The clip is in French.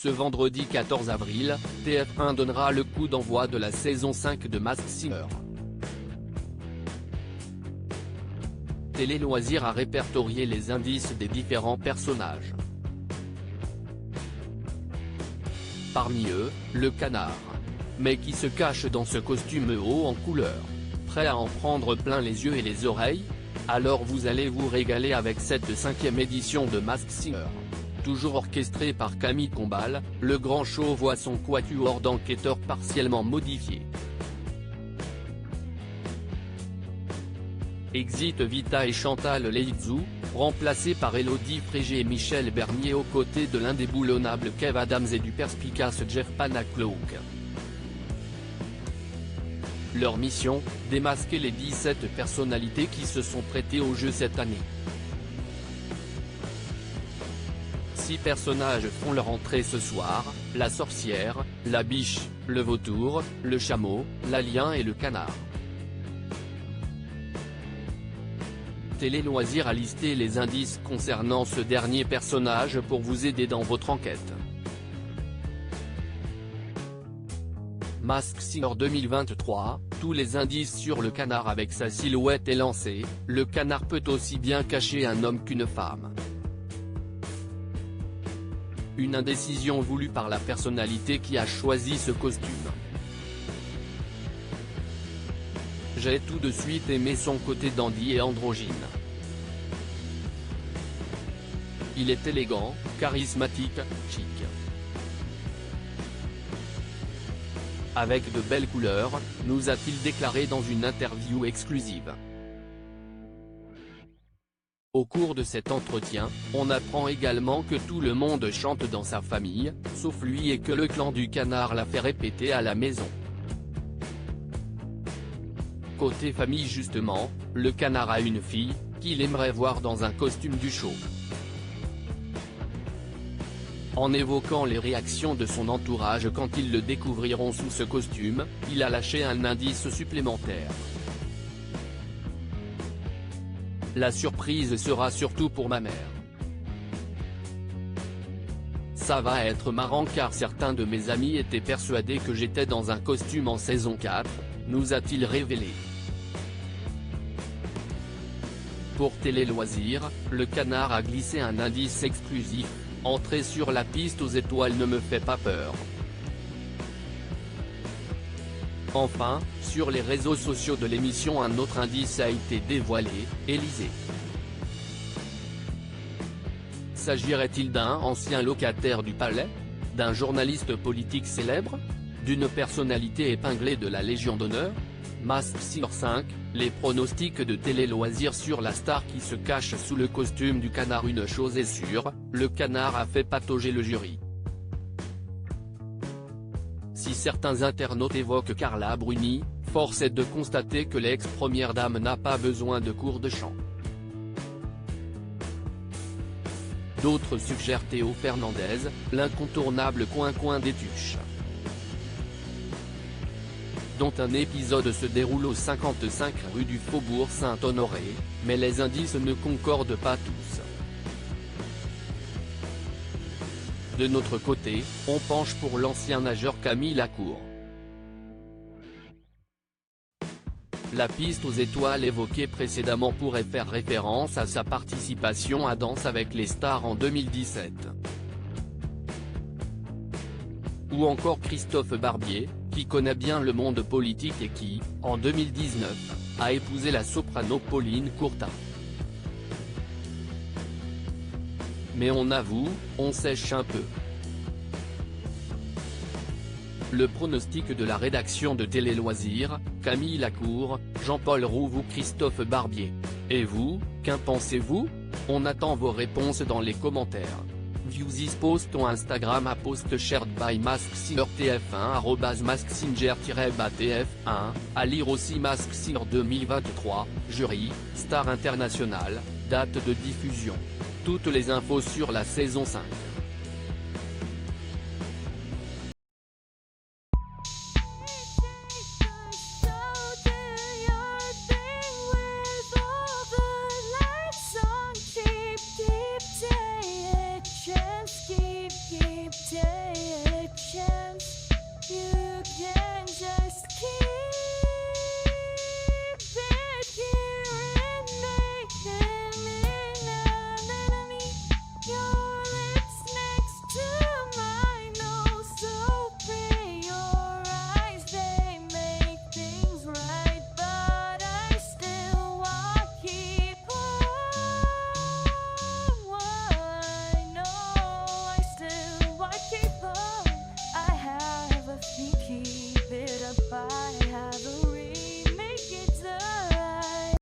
Ce vendredi 14 avril, TF1 donnera le coup d'envoi de la saison 5 de Masked Singer. Télé Loisirs a répertorié les indices des différents personnages. Parmi eux, le canard. Mais qui se cache dans ce costume haut en couleur? Prêt à en prendre plein les yeux et les oreilles? Alors vous allez vous régaler avec cette 5e édition de Masked Singer. Toujours orchestré par Camille Combal, le grand show voit son quatuor d'enquêteurs partiellement modifié. Exit Vita et Chantal Leizou, remplacés par Élodie Frégé et Michel Bernier aux côtés de l'indéboulonnable Kev Adams et du perspicace Jeff Panacloak. Leur mission, démasquer les 17 personnalités qui se sont prêtées au jeu cette année. 6 personnages font leur entrée ce soir, la sorcière, la biche, le vautour, le chameau, l'alien et le canard. Télé Loisirs a listé les indices concernant ce dernier personnage pour vous aider dans votre enquête. Masked Singer 2023, tous les indices sur le canard avec sa silhouette élancée, le canard peut aussi bien cacher un homme qu'une femme. Une indécision voulue par la personnalité qui a choisi ce costume. J'ai tout de suite aimé son côté dandy et androgyne. Il est élégant, charismatique, chic. Avec de belles couleurs, nous a-t-il déclaré dans une interview exclusive. Au cours de cet entretien, on apprend également que tout le monde chante dans sa famille, sauf lui et que le clan du canard l'a fait répéter à la maison. Côté famille justement, le canard a une fille, qu'il aimerait voir dans un costume du show. En évoquant les réactions de son entourage quand ils le découvriront sous ce costume, il a lâché un indice supplémentaire. La surprise sera surtout pour ma mère. Ça va être marrant car certains de mes amis étaient persuadés que j'étais dans un costume en saison 4, nous a-t-il révélé. Pour Télé Loisirs, le canard a glissé un indice exclusif, entrer sur la piste aux étoiles ne me fait pas peur. Enfin, sur les réseaux sociaux de l'émission un autre indice a été dévoilé, Élysée. S'agirait-il d'un ancien locataire du palais? D'un journaliste politique célèbre? D'une personnalité épinglée de la Légion d'honneur? Masked Singer 5, les pronostics de Télé Loisirs sur la star qui se cache sous le costume du canard. Une chose est sûre, le canard a fait patauger le jury. Si certains internautes évoquent Carla Bruni, force est de constater que l'ex-première dame n'a pas besoin de cours de chant. D'autres suggèrent Théo Fernandez, l'incontournable coin-coin des tuches, dont un épisode se déroule au 55 rue du Faubourg Saint-Honoré, mais les indices ne concordent pas tous. De notre côté, on penche pour l'ancien nageur Camille Lacour. La piste aux étoiles évoquée précédemment pourrait faire référence à sa participation à Danse avec les stars en 2017. Ou encore Christophe Barbier, qui connaît bien le monde politique et qui, en 2019, a épousé la soprano Pauline Courtin. Mais on avoue, on sèche un peu. Le pronostic de la rédaction de Télé Loisirs, Camille Lacour, Jean-Paul Rouve ou Christophe Barbier. Et vous, qu'en pensez-vous? On attend vos réponses dans les commentaires. View this post on Instagram à post shared by Masked Singer TF1 @maskesinger-tf1, à lire aussi Masked Singer 2023, jury, star international, date de diffusion. Toutes les infos sur la saison 5. Keep again.